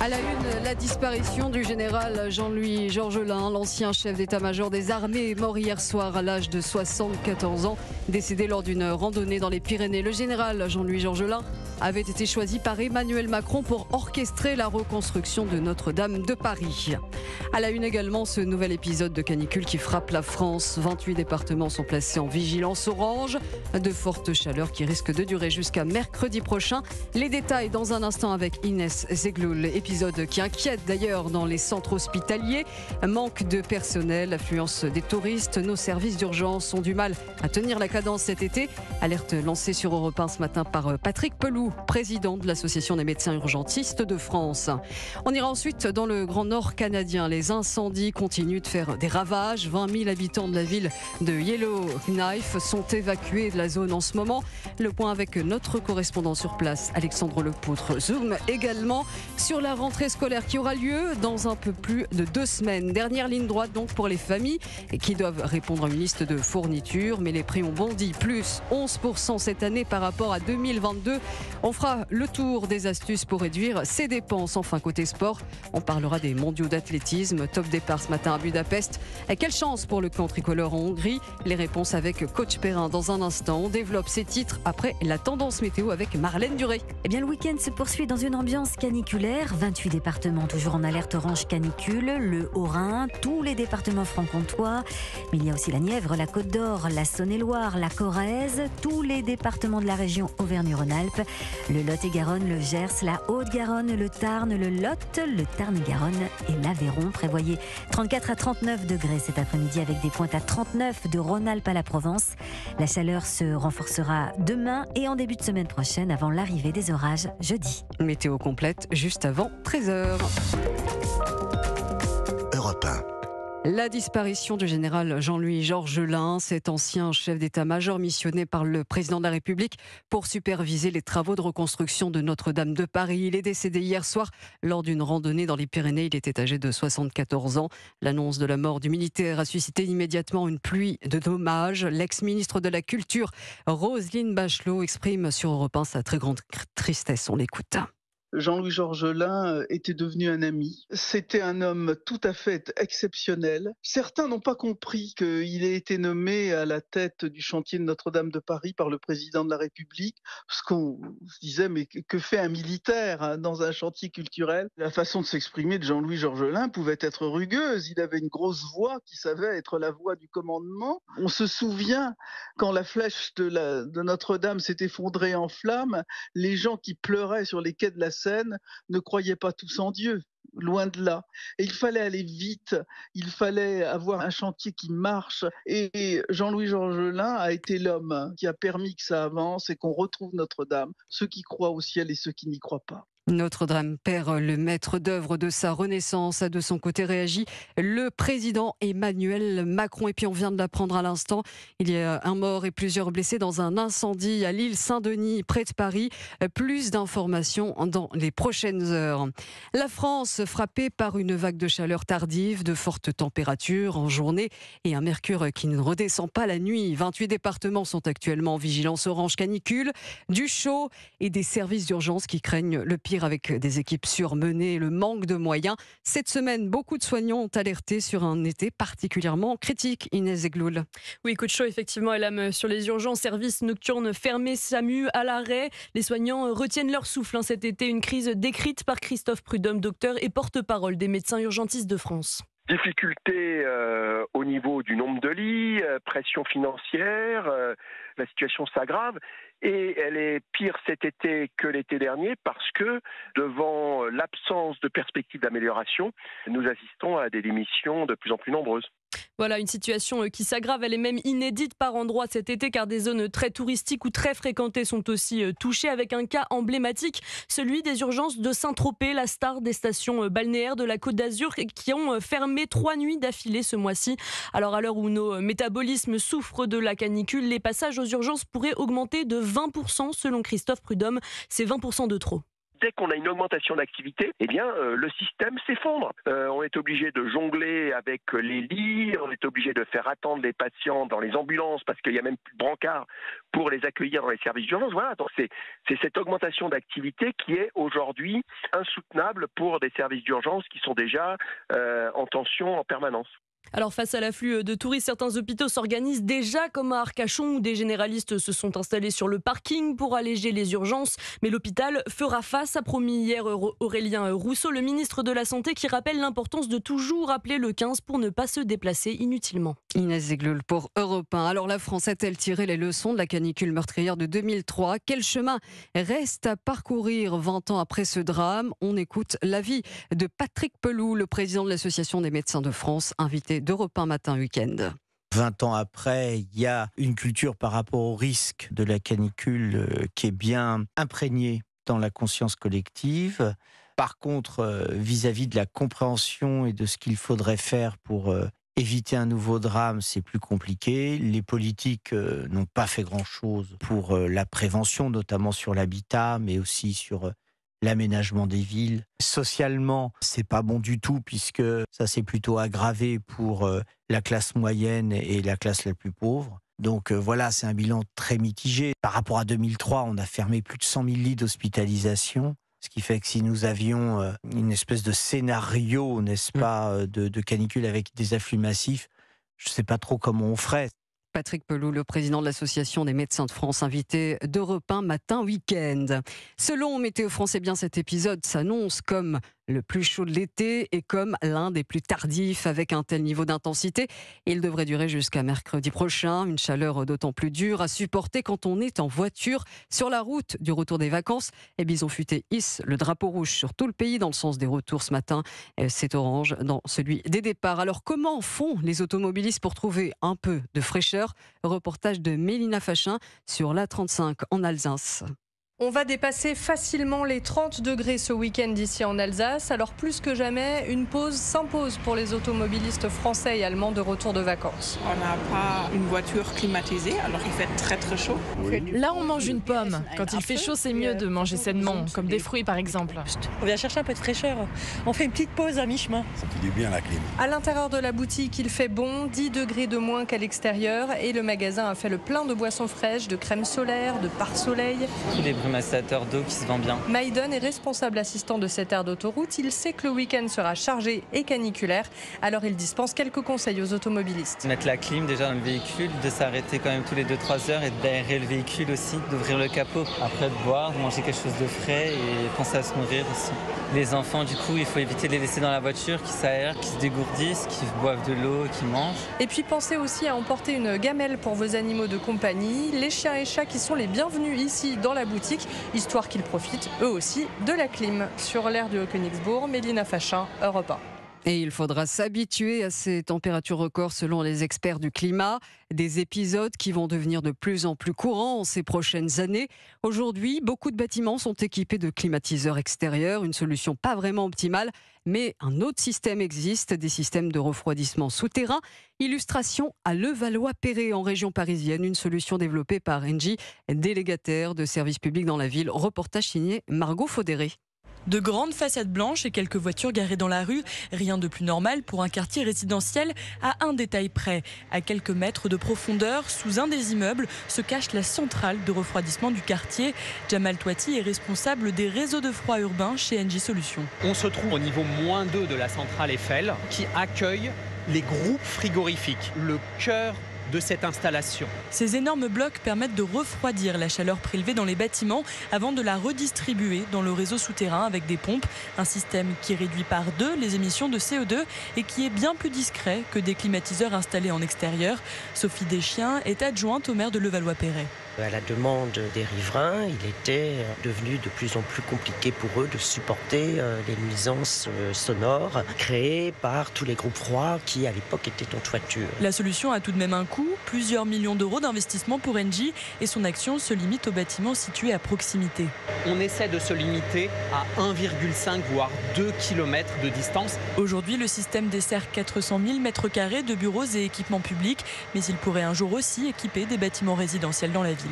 À la une, la disparition du général Jean-Louis Georgelin, l'ancien chef d'état-major des armées, est mort hier soir à l'âge de 74 ans, décédé lors d'une randonnée dans les Pyrénées. Le général Jean-Louis Georgelin avait été choisi par Emmanuel Macron pour orchestrer la reconstruction de Notre-Dame de Paris. À la une également, ce nouvel épisode de canicule qui frappe la France. 28 départements sont placés en vigilance orange. De fortes chaleurs qui risquent de durer jusqu'à mercredi prochain. Les détails dans un instant avec Inès Zegloul. Épisode qui inquiète d'ailleurs dans les centres hospitaliers. Manque de personnel, affluence des touristes. Nos services d'urgence ont du mal à tenir la cadence cet été. Alerte lancée sur Europe 1 ce matin par Patrick Pelou, président de l'Association des médecins urgentistes de France. On ira ensuite dans le Grand Nord canadien. Les incendies continuent de faire des ravages. 20 000 habitants de la ville de Yellowknife sont évacués de la zone en ce moment. Le point avec notre correspondant sur place, Alexandre Lepoutre. Zoom également sur la rentrée scolaire qui aura lieu dans un peu plus de 2 semaines. Dernière ligne droite donc pour les familles qui doivent répondre à une liste de fournitures. Mais les prix ont bondi, plus 11% cette année par rapport à 2022. On fera le tour des astuces pour réduire ses dépenses. Enfin, côté sport, on parlera des mondiaux d'athlétisme. Top départ ce matin à Budapest. Et quelle chance pour le camp tricolore en Hongrie? Les réponses avec coach Perrin dans un instant. On développe ses titres après la tendance météo avec Marlène Duré. Eh bien, le week-end se poursuit dans une ambiance caniculaire. 28 départements toujours en alerte orange canicule. Le Haut-Rhin, tous les départements franc-comtois. Mais il y a aussi la Nièvre, la Côte d'Or, la Saône-et-Loire, la Corrèze. Tous les départements de la région Auvergne-Rhône-Alpes. Le Lot-et-Garonne, le Gers, la Haute-Garonne, le Tarn, le Lot, le Tarn-et-Garonne et l'Aveyron. Prévoyez 34 à 39 degrés cet après-midi avec des pointes à 39 de Rhône-Alpes à la Provence. La chaleur se renforcera demain et en début de semaine prochaine avant l'arrivée des orages jeudi. Météo complète juste avant 13h. Europe 1. La disparition du général Jean-Louis Georgelin, cet ancien chef d'état-major missionné par le président de la République pour superviser les travaux de reconstruction de Notre-Dame de Paris. Il est décédé hier soir lors d'une randonnée dans les Pyrénées. Il était âgé de 74 ans. L'annonce de la mort du militaire a suscité immédiatement une pluie de dommages. L'ex-ministre de la Culture, Roselyne Bachelot, exprime sur Europe 1 sa très grande tristesse. On l'écoute. Jean-Louis Georgelin était devenu un ami. C'était un homme tout à fait exceptionnel. Certains n'ont pas compris qu'il ait été nommé à la tête du chantier de Notre-Dame de Paris par le président de la République, parce qu'on se disait mais que fait un militaire dans un chantier culturel? La façon de s'exprimer de Jean-Louis Georgelin pouvait être rugueuse. Il avait une grosse voix qui savait être la voix du commandement. On se souvient quand la flèche de Notre-Dame s'est effondrée en flammes, les gens qui pleuraient sur les quais de la Seine ne croyaient pas tous en Dieu, loin de là. Et il fallait aller vite, il fallait avoir un chantier qui marche. Et Jean-Louis Georgelin a été l'homme qui a permis que ça avance et qu'on retrouve Notre-Dame, ceux qui croient au ciel et ceux qui n'y croient pas. Notre-Dame perd le maître d'œuvre de sa renaissance. A de son côté réagi le président Emmanuel Macron. Et puis on vient de l'apprendre à l'instant, il y a un mort et plusieurs blessés dans un incendie à l'île Saint-Denis, près de Paris. Plus d'informations dans les prochaines heures. La France frappée par une vague de chaleur tardive, de fortes températures en journée et un mercure qui ne redescend pas la nuit. 28 départements sont actuellement en vigilance orange canicule, du chaud et des services d'urgence qui craignent le pire avec des équipes surmenées, le manque de moyens. Cette semaine, beaucoup de soignants ont alerté sur un été particulièrement critique. Inès Zegloul. Oui, coup de chaud effectivement et lame sur les urgences, services nocturnes fermés, SAMU à l'arrêt. Les soignants retiennent leur souffle cet été. Une crise décrite par Christophe Prudhomme, docteur et porte-parole des médecins urgentistes de France. Difficulté au niveau du nombre de lits, pression financière, la situation s'aggrave et elle est pire cet été que l'été dernier parce que devant l'absence de perspectives d'amélioration, nous assistons à des démissions de plus en plus nombreuses. Voilà, une situation qui s'aggrave, elle est même inédite par endroits cet été car des zones très touristiques ou très fréquentées sont aussi touchées avec un cas emblématique, celui des urgences de Saint-Tropez, la star des stations balnéaires de la Côte d'Azur qui ont fermé 3 nuits d'affilée ce mois-ci. Alors à l'heure où nos métabolismes souffrent de la canicule, les passages aux urgences pourraient augmenter de 20% selon Christophe Prudhomme, c'est 20% de trop. dès qu'on a une augmentation d'activité, eh bien, le système s'effondre. On est obligé de jongler avec les lits, on est obligé de faire attendre les patients dans les ambulances parce qu'il n'y a même plus de brancard pour les accueillir dans les services d'urgence. Voilà, donc c'est cette augmentation d'activité qui est aujourd'hui insoutenable pour des services d'urgence qui sont déjà en tension en permanence. Alors face à l'afflux de touristes, certains hôpitaux s'organisent déjà comme à Arcachon où des généralistes se sont installés sur le parking pour alléger les urgences. Mais l'hôpital fera face, a promis hier Aurélien Rousseau, le ministre de la Santé, qui rappelle l'importance de toujours appeler le 15 pour ne pas se déplacer inutilement. Inès Zegloul pour Europe 1. Alors la France a-t-elle tiré les leçons de la canicule meurtrière de 2003 ? Quel chemin reste à parcourir 20 ans après ce drame ? On écoute l'avis de Patrick Pelloux, le président de l'Association des médecins de France, invité d'Europe 1 Matin Week-end. 20 ans après, il y a une culture par rapport au risque de la canicule qui est bien imprégnée dans la conscience collective. Par contre, vis-à-vis de la compréhension et de ce qu'il faudrait faire pour éviter un nouveau drame, c'est plus compliqué. Les politiques n'ont pas fait grand-chose pour la prévention, notamment sur l'habitat, mais aussi sur l'aménagement des villes. Socialement, c'est pas bon du tout puisque ça s'est plutôt aggravé pour la classe moyenne et la classe la plus pauvre. Donc voilà, c'est un bilan très mitigé. Par rapport à 2003, on a fermé plus de 100 000 lits d'hospitalisation. Ce qui fait que si nous avions une espèce de scénario, n'est-ce pas, de canicule avec des afflux massifs, je ne sais pas trop comment on ferait. Patrick Pelloux, le président de l'Association des médecins de France, invité d'Europe 1 Matin Week-end. Selon Météo France, bien cet épisode s'annonce comme le plus chaud de l'été et comme l'un des plus tardifs avec un tel niveau d'intensité. Il devrait durer jusqu'à mercredi prochain. Une chaleur d'autant plus dure à supporter quand on est en voiture. Sur la route du retour des vacances, les Bisons futés hissent le drapeau rouge sur tout le pays dans le sens des retours ce matin. C'est orange dans celui des départs. Alors comment font les automobilistes pour trouver un peu de fraîcheur ? Reportage de Mélina Fachin sur l'A35 en Alsace. On va dépasser facilement les 30 degrés ce week-end ici en Alsace. Alors plus que jamais, une pause s'impose pour les automobilistes français et allemands de retour de vacances. On n'a pas une voiture climatisée, alors il fait très très chaud. Là, on mange une pomme. Quand il fait chaud, c'est mieux de manger sainement, comme des fruits par exemple. On vient chercher un peu de fraîcheur. On fait une petite pause à mi-chemin. Ça fait du bien la clim. À l'intérieur de la boutique, il fait bon, 10 degrés de moins qu'à l'extérieur. Et le magasin a fait le plein de boissons fraîches, de crème solaire, de pare-soleil. Massateur d'eau qui se vend bien. Maïdon est responsable assistant de cette aire d'autoroute. Il sait que le week-end sera chargé et caniculaire. Alors il dispense quelques conseils aux automobilistes. Mettre la clim déjà dans le véhicule, de s'arrêter quand même tous les 2-3 heures et d'aérer le véhicule aussi, d'ouvrir le capot. Après de boire, de manger quelque chose de frais et penser à se nourrir aussi. Les enfants, du coup, il faut éviter de les laisser dans la voiture, qui s'aèrent, qui se dégourdissent, qui boivent de l'eau, qui mangent. Et puis pensez aussi à emporter une gamelle pour vos animaux de compagnie. Les chiens et chats qui sont les bienvenus ici dans la boutique, histoire qu'ils profitent eux aussi de la clim. Sur l'aire du Haut-Königsbourg, Mélina Fachin, Europe 1. Et il faudra s'habituer à ces températures records selon les experts du climat. Des épisodes qui vont devenir de plus en plus courants en ces prochaines années. Aujourd'hui, beaucoup de bâtiments sont équipés de climatiseurs extérieurs, une solution pas vraiment optimale, mais un autre système existe, des systèmes de refroidissement souterrain. Illustration à Levallois-Perret en région parisienne, une solution développée par Engie, délégataire de services publics dans la ville. Reportage signé Margot Faudéré. De grandes façades blanches et quelques voitures garées dans la rue. Rien de plus normal pour un quartier résidentiel à un détail près. À quelques mètres de profondeur, sous un des immeubles, se cache la centrale de refroidissement du quartier. Jamal Touati est responsable des réseaux de froid urbain chez Engie Solutions. On se trouve au niveau -2 de la centrale Eiffel qui accueille les groupes frigorifiques, le cœur de cette installation. Ces énormes blocs permettent de refroidir la chaleur prélevée dans les bâtiments avant de la redistribuer dans le réseau souterrain avec des pompes. Un système qui réduit par 2 les émissions de CO2 et qui est bien plus discret que des climatiseurs installés en extérieur. Sophie Deschiens est adjointe au maire de Levallois-Perret. À la demande des riverains, il était devenu de plus en plus compliqué pour eux de supporter les nuisances sonores créées par tous les groupes froids qui à l'époque étaient en toiture. La solution a tout de même un coût, plusieurs millions d'euros d'investissement pour Engie et son action se limite aux bâtiments situés à proximité. On essaie de se limiter à 1,5 voire 2 km de distance. Aujourd'hui, le système dessert 400 000 m² de bureaux et équipements publics, mais il pourrait un jour aussi équiper des bâtiments résidentiels dans la ville.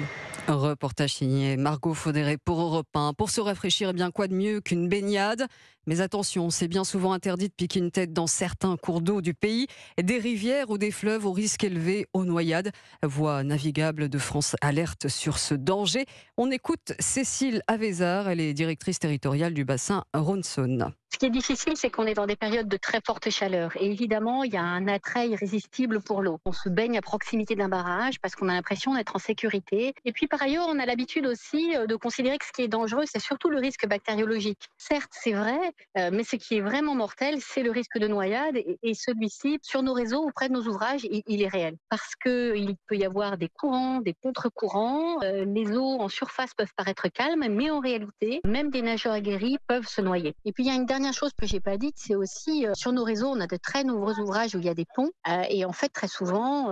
Reportage signé Margot Faudéré pour Europe 1. Pour se rafraîchir, eh bien quoi de mieux qu'une baignade? Mais attention, c'est bien souvent interdit de piquer une tête dans certains cours d'eau du pays, des rivières ou des fleuves au risque élevé aux noyades. Voie navigable de France alerte sur ce danger. On écoute Cécile Avezard, elle est directrice territoriale du bassin Rhône-Saône. Ce qui est difficile, c'est qu'on est dans des périodes de très forte chaleur. Et évidemment, il y a un attrait irrésistible pour l'eau. On se baigne à proximité d'un barrage parce qu'on a l'impression d'être en sécurité. Et puis par ailleurs, on a l'habitude aussi de considérer que ce qui est dangereux, c'est surtout le risque bactériologique. Certes, c'est vrai, mais ce qui est vraiment mortel, c'est le risque de noyade. Et celui-ci, sur nos réseaux ou près de nos ouvrages, il est réel. Parce qu'il peut y avoir des courants, des contre-courants. Les eaux en surface peuvent paraître calmes, mais en réalité, même des nageurs aguerris peuvent se noyer. Et puis il y a une dernière chose que j'ai pas dite, c'est aussi sur nos réseaux, on a de très nombreux ouvrages où il y a des ponts. Et en fait, très souvent,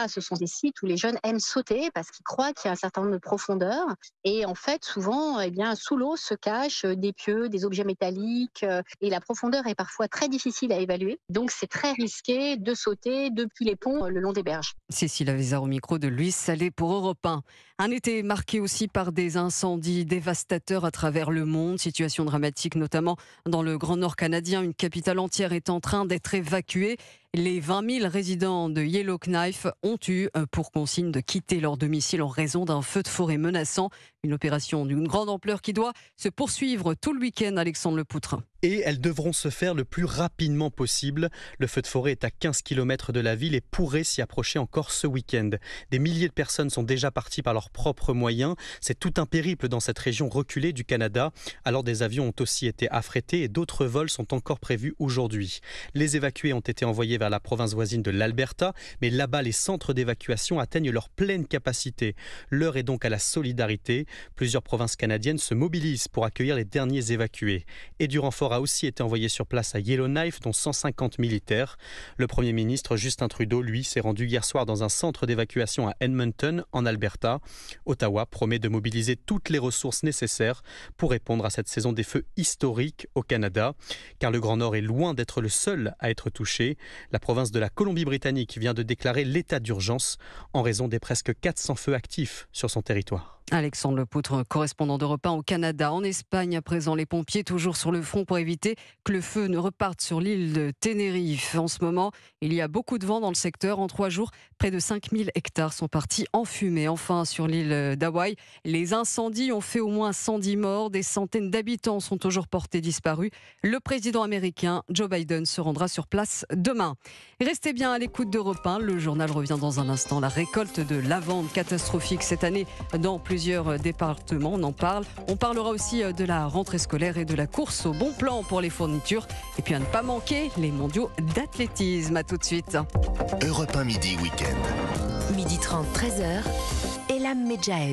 ce sont des sites où les jeunes aiment sauter parce qu'ils croient qu'il y a un certain nombre de profondeur. Et en fait, souvent, sous l'eau se cachent des pieux, des objets métalliques. Et la profondeur est parfois très difficile à évaluer. Donc, c'est très risqué de sauter depuis les ponts le long des berges. Cécile Avezard au micro de Louise Salé pour Europe 1. Un été marqué aussi par des incendies dévastateurs à travers le monde. Situation dramatique, notamment dans le Grand Nord canadien. Une capitale entière est en train d'être évacuée. Les 20 000 résidents de Yellowknife ont eu pour consigne de quitter leur domicile en raison d'un feu de forêt menaçant. Une opération d'une grande ampleur qui doit se poursuivre tout le week-end, Alexandre Lepoutrin. Et elles devront se faire le plus rapidement possible. Le feu de forêt est à 15 km de la ville et pourrait s'y approcher encore ce week-end. Des milliers de personnes sont déjà parties par leurs propres moyens. C'est tout un périple dans cette région reculée du Canada. Alors des avions ont aussi été affrétés et d'autres vols sont encore prévus aujourd'hui. Les évacués ont été envoyés vers la province voisine de l'Alberta, mais là-bas les centres d'évacuation atteignent leur pleine capacité. L'heure est donc à la solidarité. Plusieurs provinces canadiennes se mobilisent pour accueillir les derniers évacués. Et du renfort a aussi été envoyé sur place à Yellowknife, dont 150 militaires. Le Premier ministre Justin Trudeau, lui, s'est rendu hier soir dans un centre d'évacuation à Edmonton, en Alberta. Ottawa promet de mobiliser toutes les ressources nécessaires pour répondre à cette saison des feux historiques au Canada. Car le Grand Nord est loin d'être le seul à être touché. La province de la Colombie-Britannique vient de déclarer l'état d'urgence en raison des presque 400 feux actifs sur son territoire. Alexandre Lepoutre, correspondant d'Europe 1 au Canada. En Espagne, à présent, les pompiers toujours sur le front pour éviter que le feu ne reparte sur l'île de Tenerife. En ce moment, il y a beaucoup de vent dans le secteur. En 3 jours, près de 5000 hectares sont partis en fumée. Enfin, sur l'île d'Hawaï, les incendies ont fait au moins 110 morts. Des centaines d'habitants sont toujours portés disparus. Le président américain Joe Biden se rendra sur place demain. Restez bien à l'écoute d'Europe 1. Le journal revient dans un instant. La récolte de lavande catastrophique cette année dans plusieurs départements, on en parle. On parlera aussi de la rentrée scolaire et de la course au bon plan pour les fournitures. Et puis à ne pas manquer, les mondiaux d'athlétisme. À tout de suite. Europe 1 midi week-end. 12h30, 13h. Elam Medjahed.